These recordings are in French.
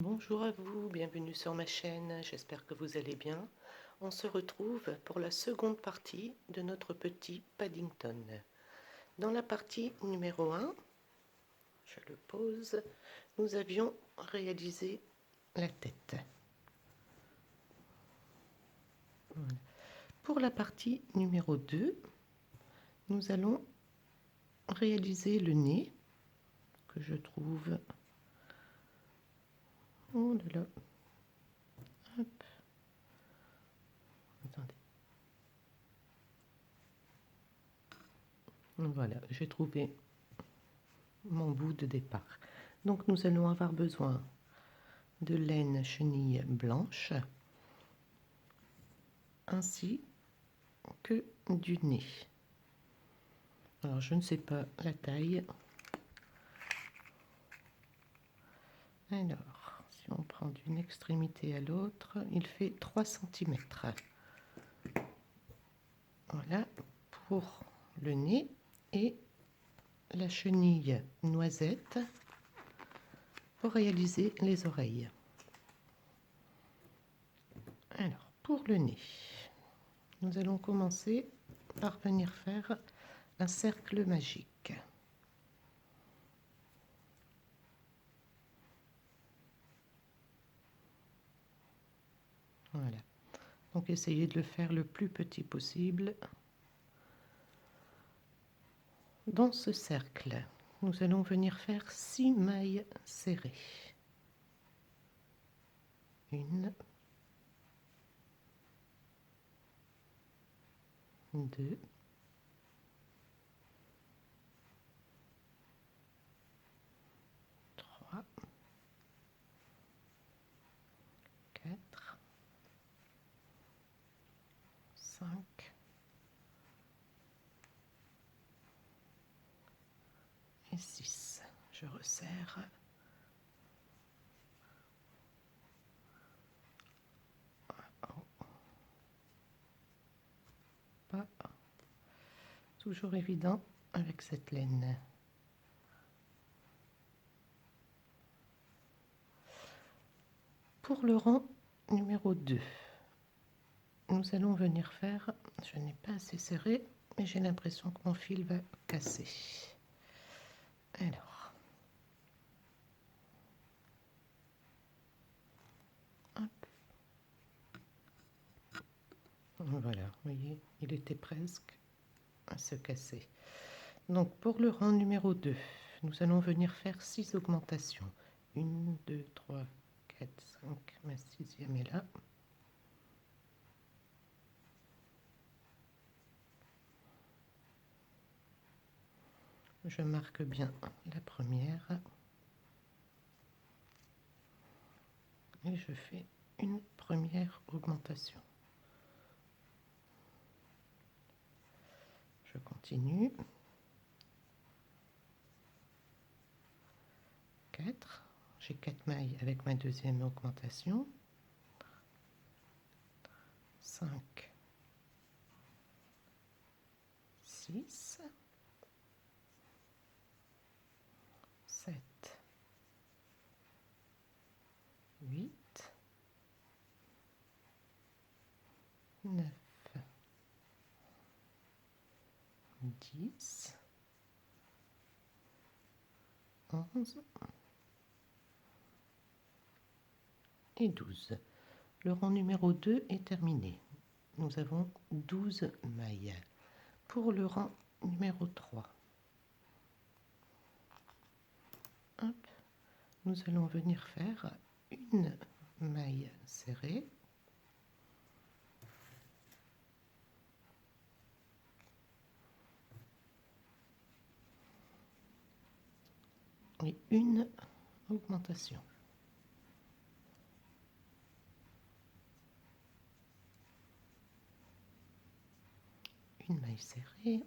Bonjour à vous, bienvenue sur ma chaîne, j'espère que vous allez bien. On se retrouve pour la seconde partie de notre petit Paddington. Dans la partie numéro 1, je le pose, nous avions réalisé la tête. Voilà. Pour la partie numéro 2, nous allons réaliser le nez, que je trouve... Oh là là. Hop. Attendez. Voilà, j'ai trouvé mon bout de départ. Donc nous allons avoir besoin de laine chenille blanche ainsi que du nez. Alors je ne sais pas la taille. Alors si on prend d'une extrémité à l'autre, il fait 3 cm. Voilà pour le nez et la chenille noisette pour réaliser les oreilles. Alors pour le nez, nous allons commencer par venir faire un cercle magique. Voilà. Donc essayez de le faire le plus petit possible. Dans ce cercle, nous allons venir faire 6 mailles serrées. 1, 2, 3, 4, 5 et 6. Je resserre. Pas toujours évident avec cette laine. Pour le rang numéro 2, nous allons venir faire, je n'ai pas assez serré, mais j'ai l'impression que mon fil va casser. Alors, hop. Voilà, vous voyez, il était presque à se casser. Donc pour le rang numéro 2, nous allons venir faire 6 augmentations. 1, 2, 3, 4, 5, ma 6e est là. Je marque bien la première. Et je fais une première augmentation. Je continue. 4. J'ai 4 mailles avec ma deuxième augmentation. 5, 6, 7, 8, 9, 10, 11 et 12. Le rang numéro 2 est terminé. Nous avons 12 mailles. Pour le rang numéro 3, hop, nous allons venir faire une maille serrée et une augmentation. Une maille serrée,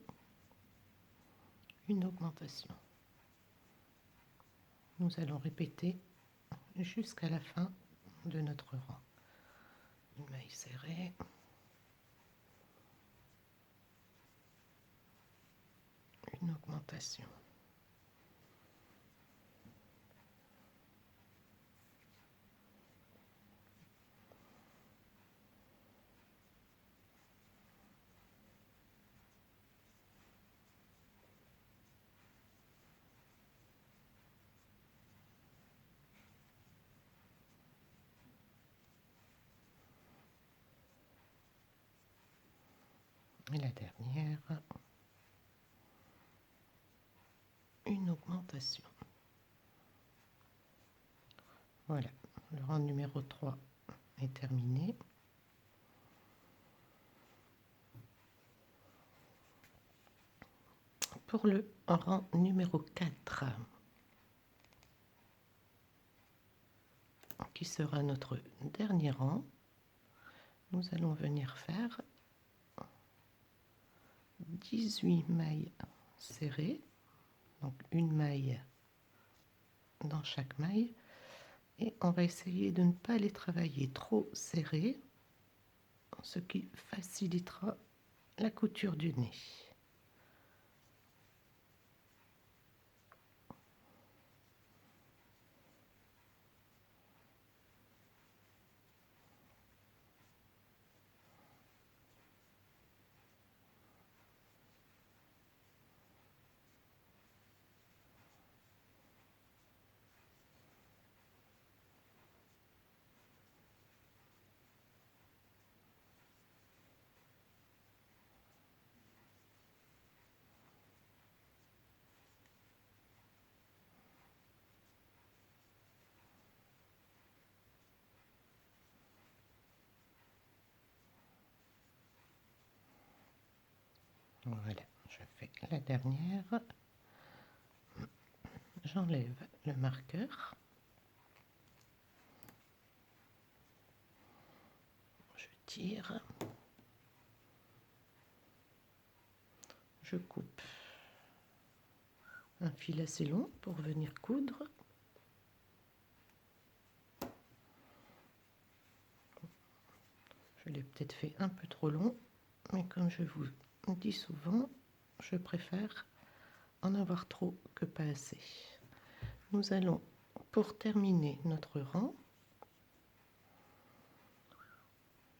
une augmentation. Nous allons répéter jusqu'à la fin de notre rang. Une maille serrée, une augmentation. Et la dernière, une augmentation. Voilà, le rang numéro 3 est terminé. Pour le rang numéro 4, qui sera notre dernier rang, nous allons venir faire 18 mailles serrées, donc une maille dans chaque maille, et on va essayer de ne pas les travailler trop serrées, ce qui facilitera la couture du nez. Voilà, je fais la dernière. J'enlève le marqueur. Je tire. Je coupe un fil assez long pour venir coudre. Je l'ai peut-être fait un peu trop long, mais comme je vous dis souvent, je préfère en avoir trop que pas assez. Nous allons, pour terminer notre rang,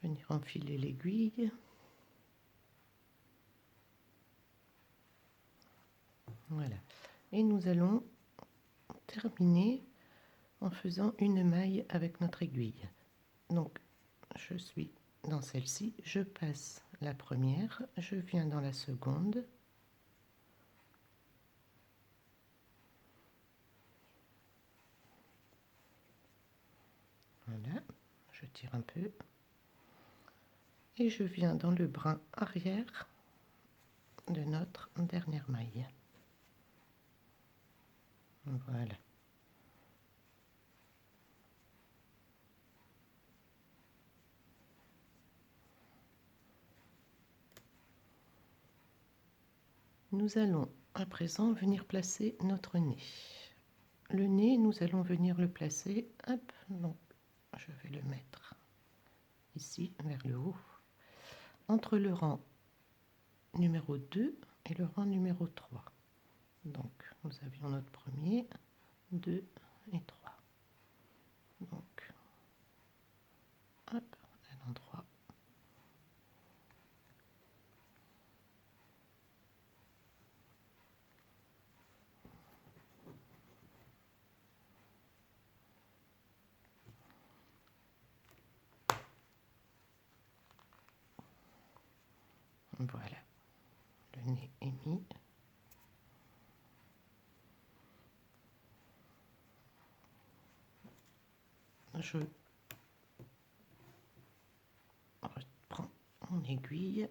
venir enfiler l'aiguille. Voilà. Et nous allons terminer en faisant une maille avec notre aiguille. Donc, je suis dans celle-ci, je passe la première, je viens dans la seconde. Voilà, je tire un peu. Et je viens dans le brin arrière de notre dernière maille. Voilà. Nous allons à présent venir placer notre nez. Le nez, nous allons venir le placer, hop, donc je vais le mettre ici vers le haut, entre le rang numéro 2 et le rang numéro 3. Donc nous avions notre premier, 2 et 3. Donc, hop, à l'endroit. Voilà, le nez est mis. Je reprends mon aiguille.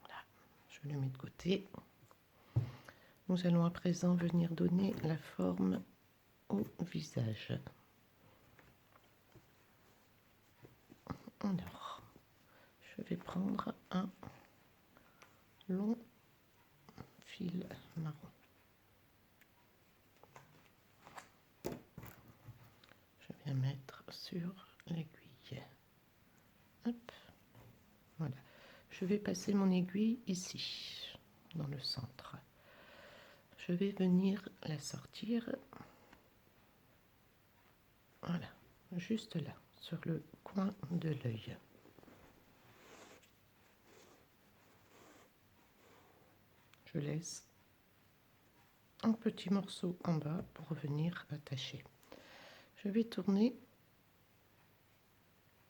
Voilà, je le mets de côté. Nous allons à présent venir donner la forme au visage. Alors, je vais prendre un long fil marron. Je viens mettre sur l'aiguille. Hop, voilà. Je vais passer mon aiguille ici, dans le centre. Je vais venir la sortir. Voilà, juste là, sur le coin de l'œil. Je laisse un petit morceau en bas pour venir attacher. Je vais tourner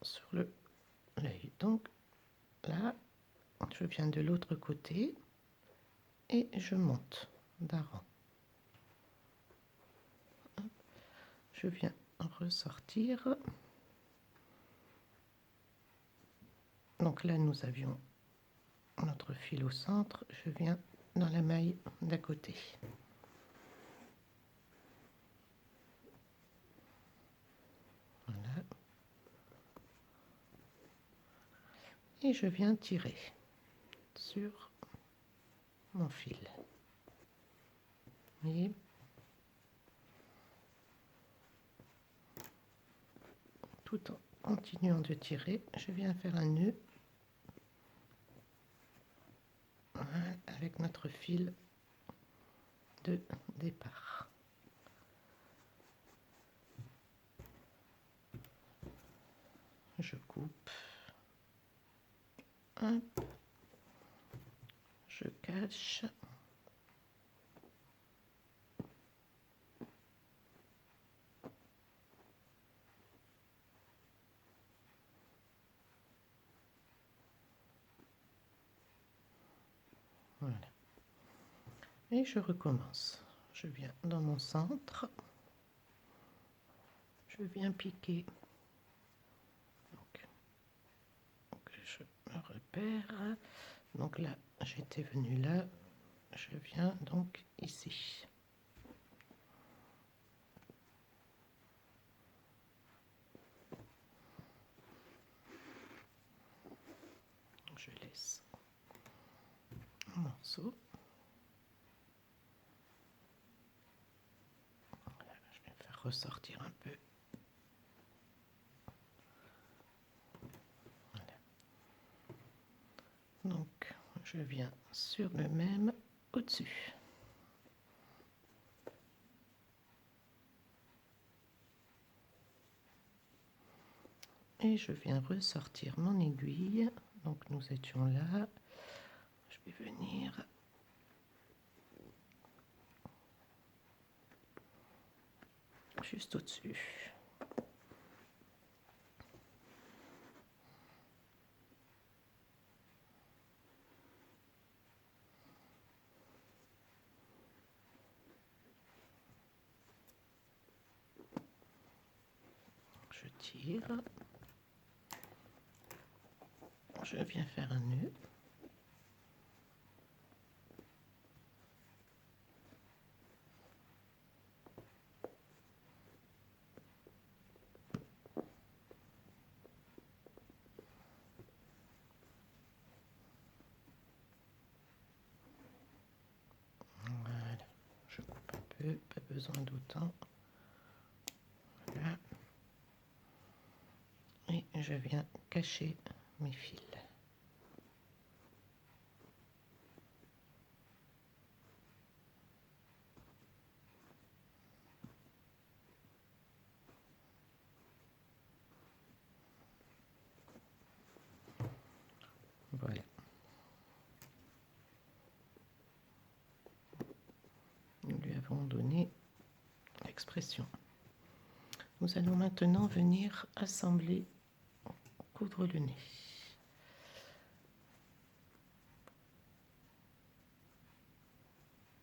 sur l'œil. Donc, là, je viens de l'autre côté et je monte d'un rang. Je viens ressortir. Donc là, nous avions notre fil au centre. Je viens dans la maille d'à côté. Voilà. Et je viens tirer sur mon fil. Vous voyez ? Tout en continuant de tirer, je viens faire un nœud avec notre fil de départ. Je coupe, hop, je cache, voilà, et je recommence. Je viens dans mon centre, je viens piquer, donc je me repère, donc là j'étais venu là, je viens donc ici. Je laisse un morceau. Voilà, je vais faire ressortir un peu. Voilà. Donc je viens sur le même au-dessus. Et je viens ressortir mon aiguille. Donc nous étions là. Je vais venir juste au-dessus. Je tire. Je viens faire un nœud. Voilà. Je coupe un peu, pas besoin d'autant. Voilà. Et je viens cacher mes fils. Voilà. Nous lui avons donné l'expression. Nous allons maintenant venir assembler, coudre le nez.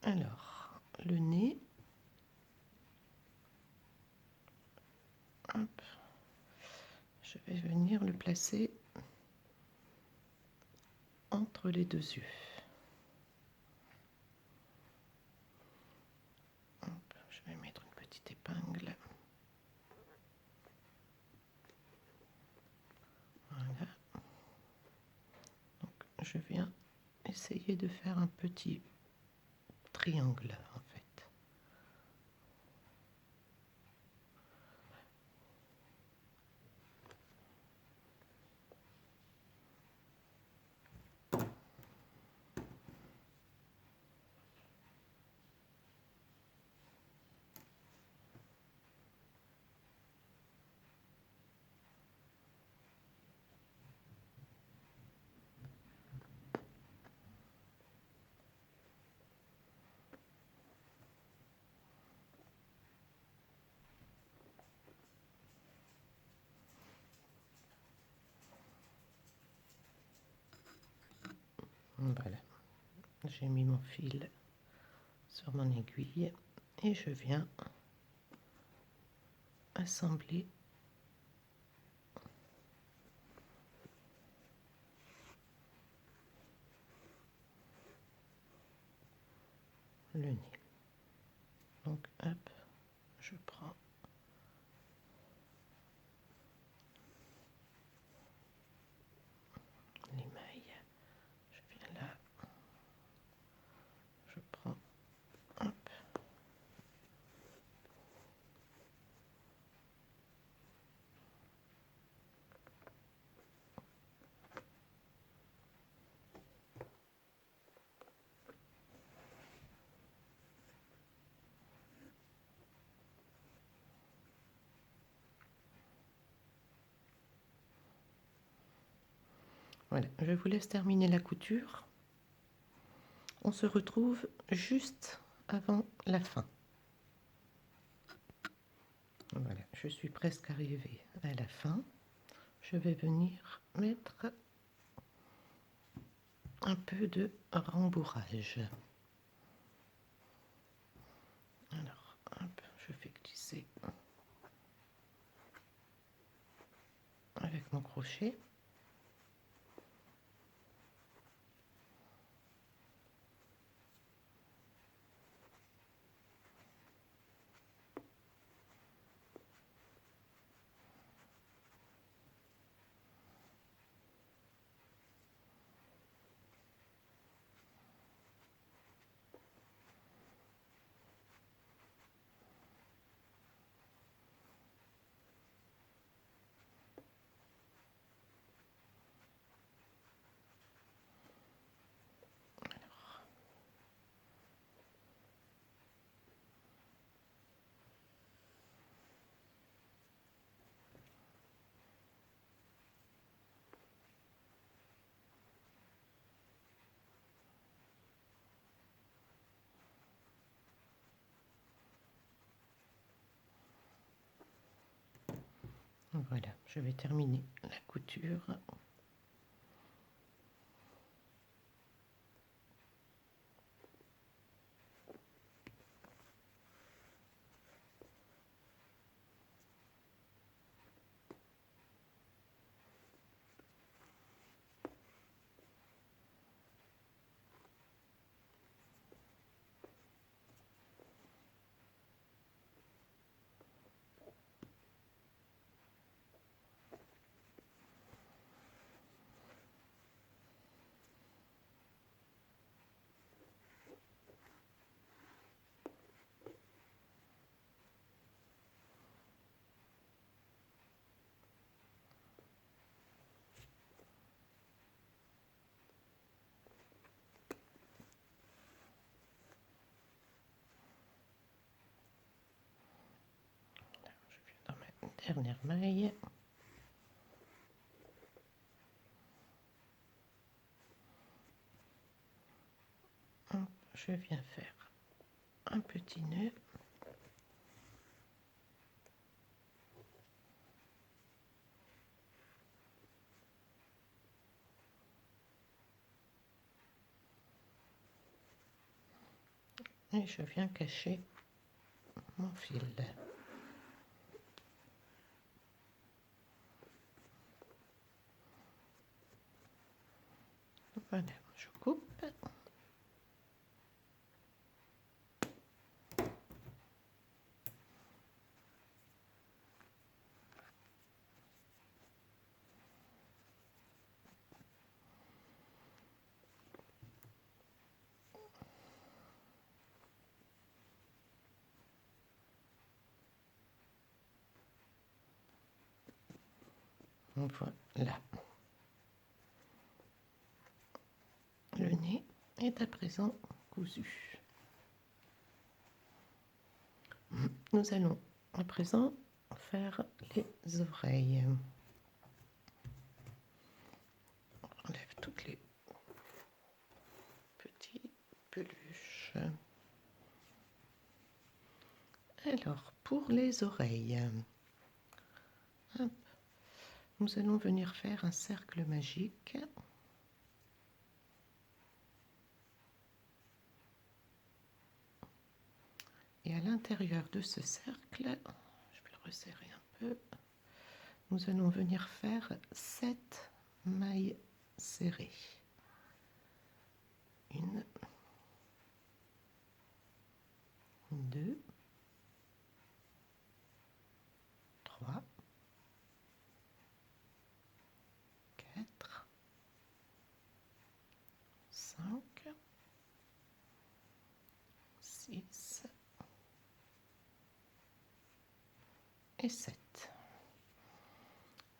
Alors, le nez, hop, je vais venir le placer entre les deux yeux. Hop, je vais mettre une petite épingle. Voilà. Donc, je viens essayer de faire un petit triangle en fait. Voilà, j'ai mis mon fil sur mon aiguille et je viens assembler le nez. Donc hop, je prends les mailles, je viens là, je prends, hop, voilà, je vous laisse terminer la couture. On se retrouve juste avant la fin. Voilà, je suis presque arrivée à la fin. Je vais venir mettre un peu de rembourrage. Alors, hop, je fais glisser avec mon crochet. Voilà, je vais terminer la couture. Je viens dans ma dernière maille. Hop, je viens faire un petit nœud. Et je viens cacher mon fil. Voilà, je coupe. Voilà. Le nez est à présent cousu. Nous allons à présent faire les oreilles. On enlève toutes les petites peluches. Alors, pour les oreilles, hop, nous allons venir faire un cercle magique. Et à l'intérieur de ce cercle, je vais le resserrer un peu, nous allons venir faire 7 mailles serrées. 1, 2, 3, 4, 5, 6 et 7.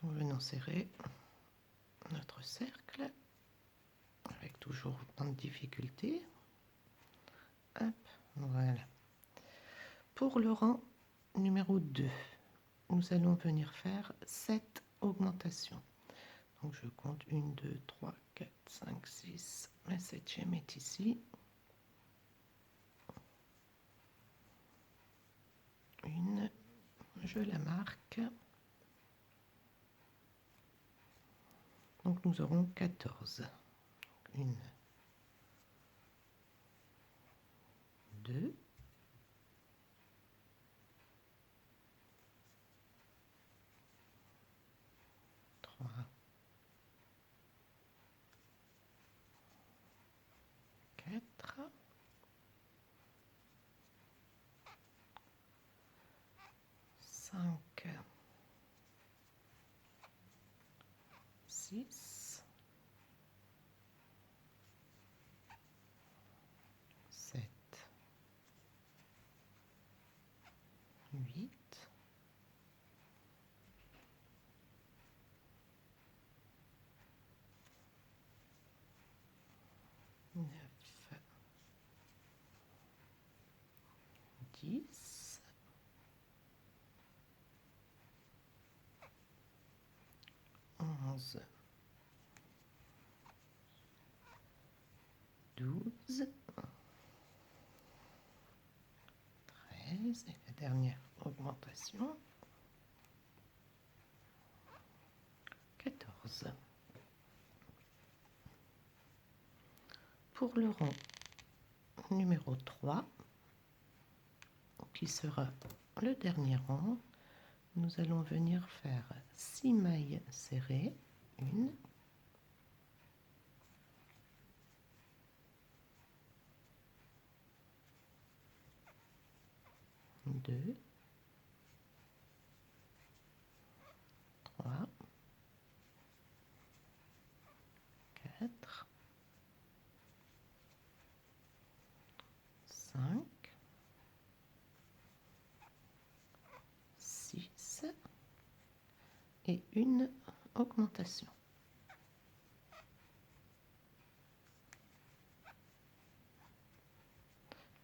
Nous venons serrer notre cercle avec toujours autant de difficultés. Hop, voilà. Pour le rang numéro 2, nous allons venir faire 7 augmentations. Donc je compte 1, 2, 3, 4, 5, 6. La 7e est ici. 1, je la marque. Donc nous aurons 14. 1, 2, 3, 4, 5, 6, 7, 8, 9, 10, 11, 12, 13 et la dernière augmentation, 14. Pour le rang numéro 3, qui sera le dernier rang, nous allons venir faire 6 mailles serrées, 1, 2, 3, 4, 5, 6 et une augmentation.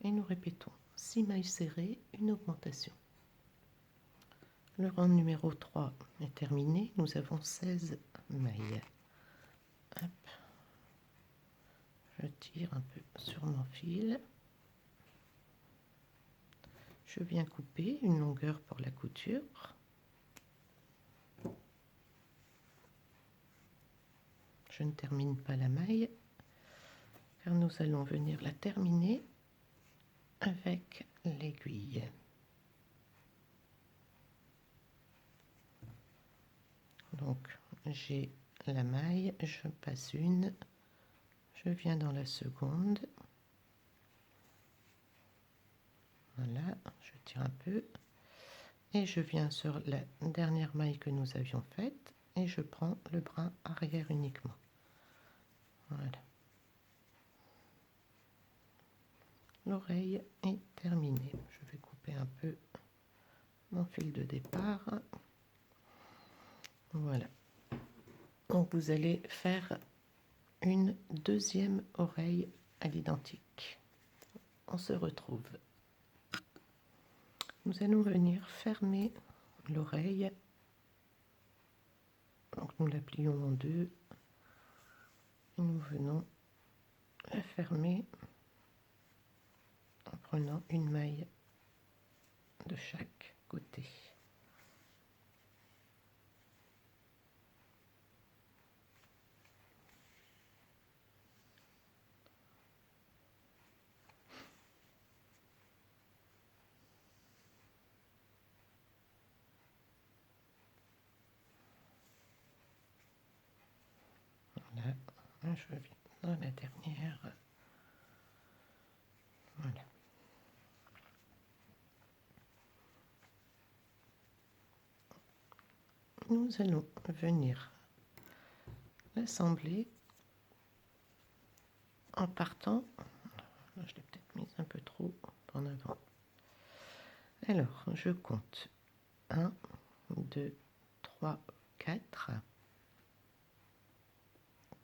Et nous répétons 6 mailles serrées, une augmentation. Le rang numéro 3 est terminé. Nous avons 16 mailles. Hop. Je tire un peu sur mon fil. Je viens couper une longueur pour la couture. Je ne termine pas la maille car nous allons venir la terminer avec l'aiguille. Donc j'ai la maille, je passe une, je viens dans la seconde, voilà, je tire un peu et je viens sur la dernière maille que nous avions faite et je prends le brin arrière uniquement. Voilà. L'oreille est terminée. Je vais couper un peu mon fil de départ. Voilà. Donc vous allez faire une deuxième oreille à l'identique. On se retrouve. Nous allons venir fermer l'oreille. Donc nous la plions en deux et nous venons la fermer en prenant une maille de chaque côté. je viens dans la dernière. Voilà. Nous allons venir l'assembler en partant. Je l'ai peut-être mise un peu trop en avant. Alors, je compte 1, 2, 3, 4.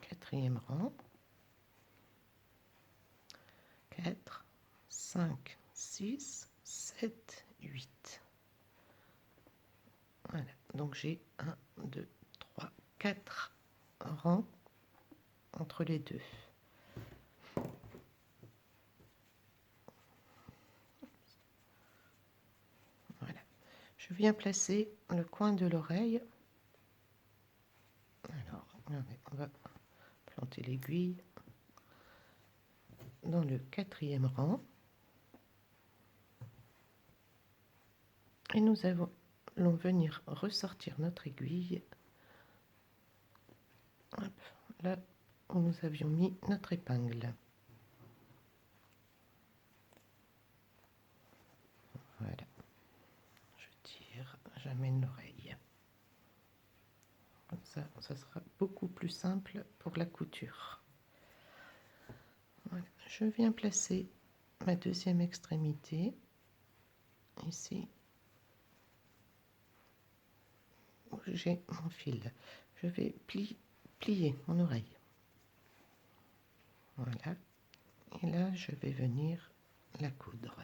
Quatrième rang. 4, 5, 6, 7, 8. Voilà, donc j'ai 1, 2, 3, 4 rangs entre les deux. Voilà. Je viens placer le coin de l'oreille. Alors, on va planter l'aiguille dans le quatrième rang. Et nous allons venir ressortir notre aiguille. Hop, là où nous avions mis notre épingle. Voilà. Je tire, j'amène l'oreille. Comme ça sera beaucoup plus simple pour la couture. Voilà. Je viens placer ma deuxième extrémité ici où j'ai mon fil. Je vais plier mon oreille. Voilà. Et là, je vais venir la coudre.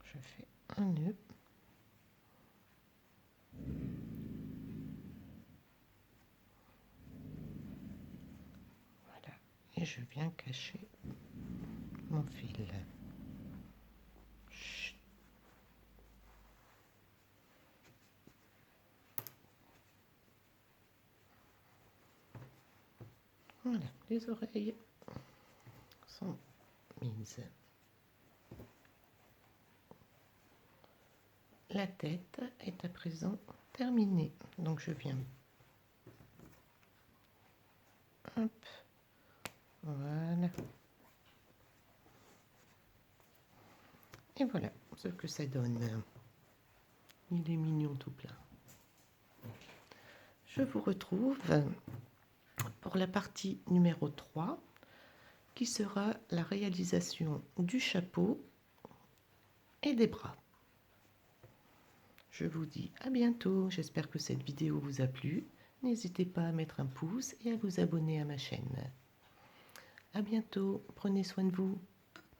Je fais un nœud. Voilà. Et je viens cacher mon fil. Chut. Voilà, les oreilles sont mises. La tête est à présent terminée. Donc je viens. Hop. Voilà. Et voilà ce que ça donne. Il est mignon tout plein. Je vous retrouve pour la partie numéro 3 qui sera la réalisation du chapeau et des bras. Je vous dis à bientôt, j'espère que cette vidéo vous a plu. N'hésitez pas à mettre un pouce et à vous abonner à ma chaîne. À bientôt, prenez soin de vous.